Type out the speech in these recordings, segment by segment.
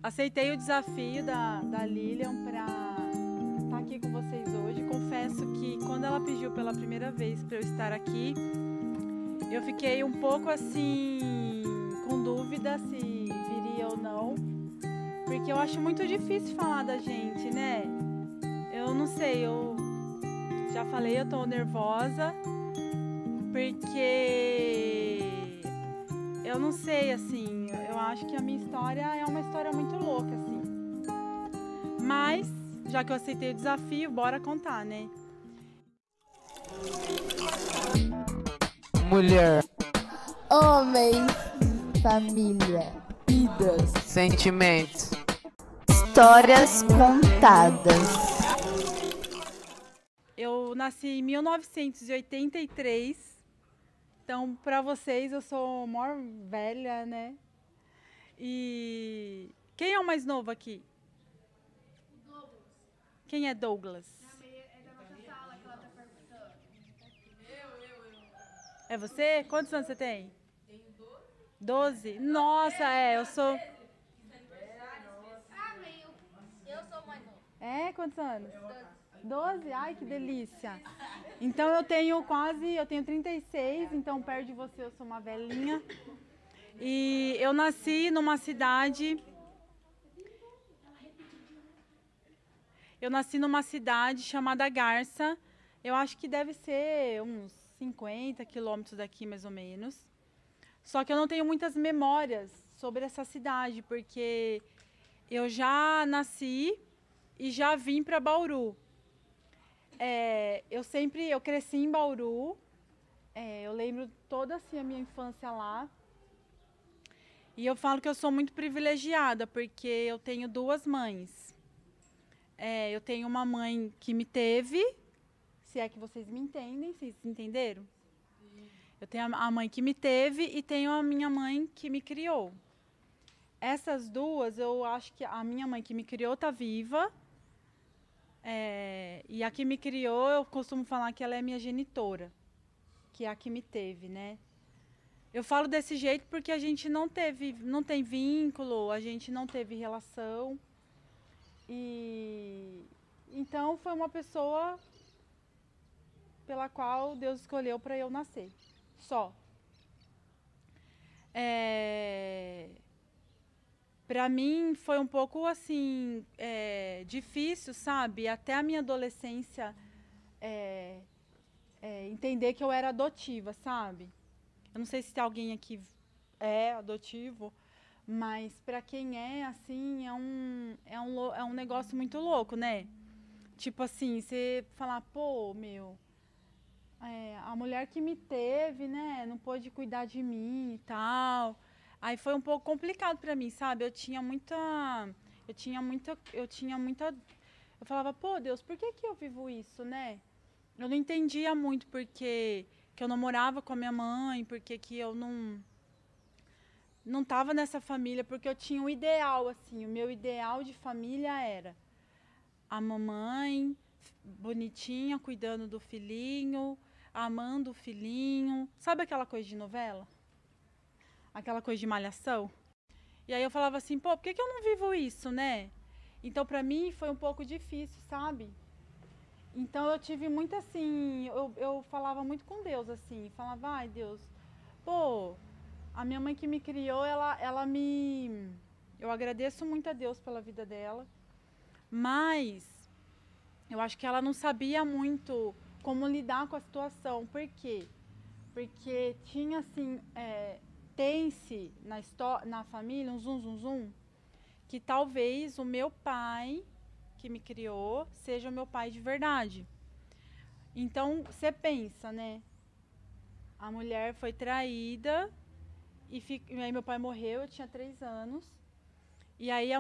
Aceitei o desafio da Lilian para estar aqui com vocês hoje. Confesso que quando ela pediu pela primeira vez para eu estar aqui, eu fiquei um pouco assim, com dúvida se viria ou não, porque eu acho muito difícil falar da gente, né? Eu não sei, eu já falei, eu tô nervosa, porque eu não sei, assim, eu acho que a minha história é uma história muito louca, assim. Mas, já que eu aceitei o desafio, bora contar, né? Mulher, Homem, família, vidas, sentimentos, histórias contadas. Eu nasci em 1983, então para vocês eu sou maior velha, né? E quem é o mais novo aqui? Douglas. Quem é Douglas? É da nossa sala que ela tá perguntando. É você? Quantos anos você tem? Tenho 12. 12? Nossa, eu sou... Amém. Eu sou mais novo. É? Quantos anos? 12? Ai, que delícia. Então eu tenho 36, então perto de você eu sou uma velhinha. E eu nasci numa cidade... chamada Garça. Eu acho que deve ser uns 50 quilômetros daqui, mais ou menos. Só que eu não tenho muitas memórias sobre essa cidade, porque eu já nasci e já vim para Bauru. Eu cresci em Bauru, eu lembro toda assim, a minha infância lá. E eu falo que eu sou muito privilegiada, porque eu tenho duas mães. Eu tenho uma mãe que me teve, se é que vocês me entendem, vocês entenderam? Eu tenho a mãe que me teve e tenho a minha mãe que me criou. Essas duas, eu acho que a minha mãe que me criou está viva. E a que me criou, eu costumo falar que ela é minha genitora, que é a que me teve, né? Eu falo desse jeito porque a gente não tem vínculo, a gente não teve relação. E então foi uma pessoa pela qual Deus escolheu para eu nascer. Só. Para mim foi um pouco assim difícil, sabe? Até a minha adolescência entender que eu era adotiva, sabe? Eu não sei se alguém aqui é adotivo, mas para quem é assim é um negócio muito louco, né? Tipo assim, você falar, pô, meu, a mulher que me teve, né, não pôde cuidar de mim e tal. Aí foi um pouco complicado para mim, sabe? Eu falava, pô, Deus, por que eu vivo isso, né? Eu não entendia muito porque que eu não morava com a minha mãe, porque que eu não estava nessa família, porque eu tinha um ideal, assim, o meu ideal de família era a mamãe bonitinha, cuidando do filhinho, amando o filhinho. Sabe aquela coisa de novela? Aquela coisa de malhação? E aí eu falava assim, pô, por que eu não vivo isso, né? Então, pra mim, foi um pouco difícil, sabe? Então, eu tive muito assim, eu falava muito com Deus, assim, falava, ai, Deus, pô, a minha mãe que me criou, eu agradeço muito a Deus pela vida dela, mas eu acho que ela não sabia muito como lidar com a situação. Por quê? Porque tinha, assim, tem-se na família um zum, que talvez o meu pai, que me criou, seja o meu pai de verdade. Então, você pensa, né? A mulher foi traída, e aí meu pai morreu, eu tinha 3 anos. E aí,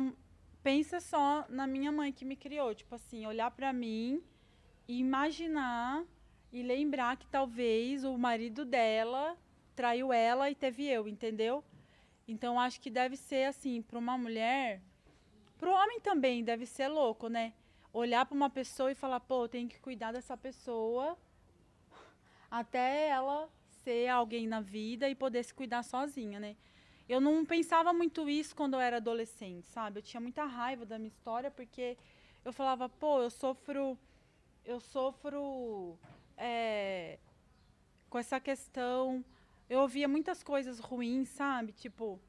pensa só na minha mãe que me criou. Tipo assim, olhar pra mim e imaginar e lembrar que talvez o marido dela traiu ela e teve eu, entendeu? Então, acho que deve ser assim, para uma mulher, para o homem também deve ser louco, né? Olhar para uma pessoa e falar, pô, eu tenho que cuidar dessa pessoa até ela ser alguém na vida e poder se cuidar sozinha, né? eu não pensava muito isso quando eu era adolescente, sabe? Eu tinha muita raiva da minha história, porque eu falava, pô, eu sofro com essa questão. Eu ouvia muitas coisas ruins, sabe? Tipo,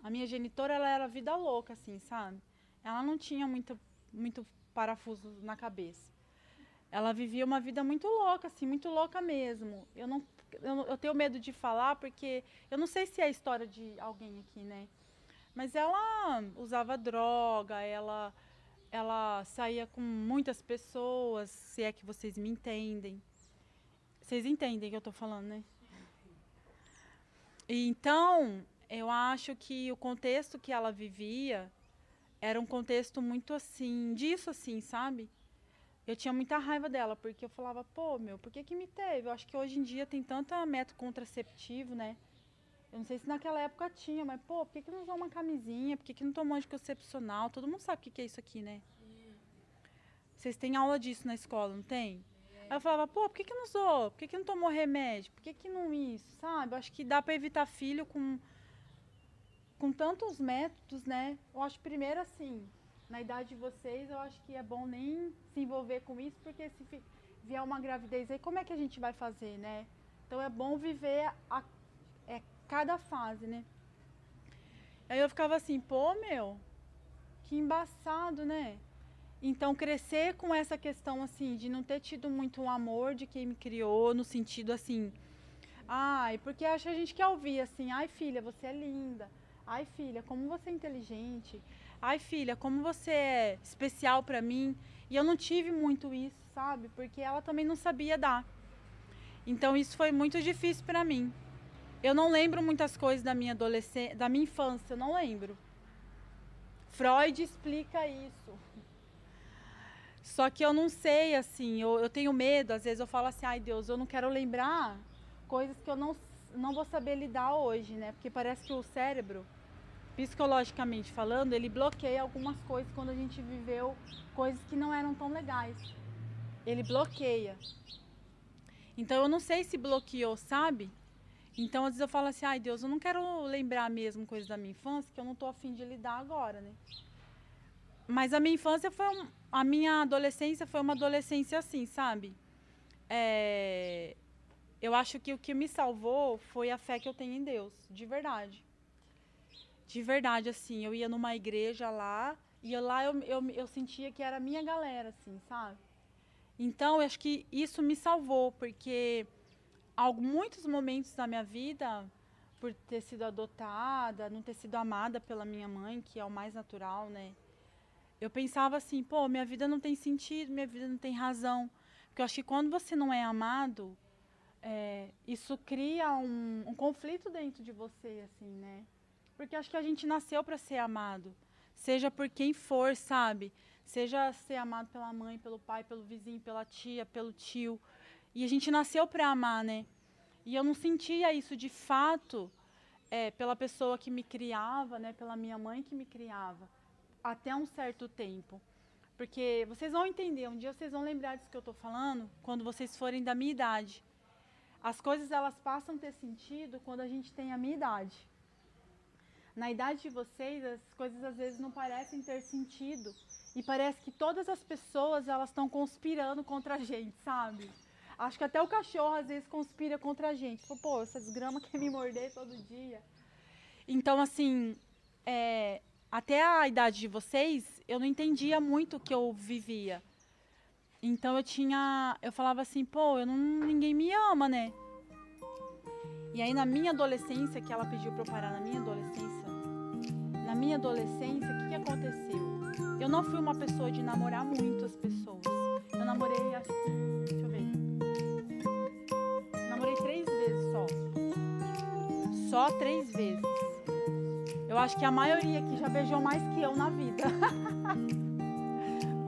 a minha genitora, ela era vida louca, assim, sabe? Ela não tinha muito parafuso na cabeça. Ela vivia uma vida muito louca, assim, muito louca mesmo. Eu tenho medo de falar, porque eu não sei se é a história de alguém aqui, né? Mas ela usava droga, ela saía com muitas pessoas, se é que vocês me entendem. Vocês entendem o que eu estou falando, né? E então, eu acho que o contexto que ela vivia era um contexto muito assim, disso assim, sabe? Eu tinha muita raiva dela, porque eu falava, pô, meu, por que me teve? Eu acho que hoje em dia tem tanta método contraceptivo, né? Eu não sei se naquela época tinha, mas, pô, por que não usou uma camisinha? Por que não tomou anticoncepcional? Todo mundo sabe o que é isso aqui, né? Vocês têm aula disso na escola, não tem? Aí eu falava, pô, por que não usou? Por que não tomou remédio? Por que não isso, sabe? Eu acho que dá para evitar filho com tantos métodos, né? Eu acho primeiro assim, na idade de vocês, eu acho que é bom nem se envolver com isso, porque se vier uma gravidez aí, como é que a gente vai fazer, né? Então é bom viver cada fase, né? Aí eu ficava assim, pô, meu, que embaçado, né? Então crescer com essa questão assim, de não ter tido muito amor de quem me criou, no sentido assim, ai, porque acho que a gente quer ouvir assim, ai filha, você é linda. Ai, filha, como você é inteligente. Ai, filha, como você é especial pra mim. E eu não tive muito isso, sabe? Porque ela também não sabia dar. Então, isso foi muito difícil pra mim. Eu não lembro muitas coisas da minha adolescência, da minha infância, eu não lembro. Freud explica isso. Só que eu não sei, assim, eu tenho medo. Às vezes eu falo assim, ai, Deus, eu não quero lembrar coisas que eu não vou saber lidar hoje, né? Porque parece que o cérebro, psicologicamente falando, ele bloqueia algumas coisas quando a gente viveu coisas que não eram tão legais. Ele bloqueia. Então eu não sei se bloqueou, sabe? Então às vezes eu falo assim, ai Deus, eu não quero lembrar mesmo coisas da minha infância, que eu não tô a fim de lidar agora, né? Mas a minha infância a minha adolescência foi uma adolescência assim, sabe? Eu acho que o que me salvou foi a fé que eu tenho em Deus, de verdade. De verdade, assim, eu ia numa igreja lá, e lá eu sentia que era a minha galera, assim, sabe? Então, eu acho que isso me salvou, porque muitos momentos da minha vida, por ter sido adotada, não ter sido amada pela minha mãe, que é o mais natural, né? Eu pensava assim, pô, minha vida não tem sentido, minha vida não tem razão. Porque eu acho que quando você não é amado, isso cria um conflito dentro de você, assim, né? Porque acho que a gente nasceu para ser amado, seja por quem for, sabe? Seja ser amado pela mãe, pelo pai, pelo vizinho, pela tia, pelo tio. E a gente nasceu para amar, né? E eu não sentia isso de fato pela pessoa que me criava, né? Pela minha mãe que me criava, até um certo tempo. Porque vocês vão entender, um dia vocês vão lembrar disso que eu estou falando, quando vocês forem da minha idade. As coisas, elas passam a ter sentido quando a gente tem a minha idade. Na idade de vocês, as coisas às vezes não parecem ter sentido. E parece que todas as pessoas, elas estão conspirando contra a gente, sabe? Acho que até o cachorro às vezes conspira contra a gente. Pô, essa desgrama quer me morder todo dia. Então, assim, até a idade de vocês, eu não entendia muito o que eu vivia. Então eu falava assim, pô, ninguém me ama, né? E aí na minha adolescência, que ela pediu pra eu parar na minha adolescência, o que aconteceu? Eu não fui uma pessoa de namorar muito as pessoas. Eu namorei, acho que, deixa eu ver. Namorei 3 vezes só. Só 3 vezes. Eu acho que a maioria aqui já beijou mais que eu na vida.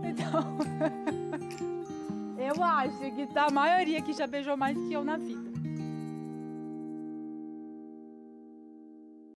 Então, eu acho que a maioria aqui já beijou mais que eu na vida.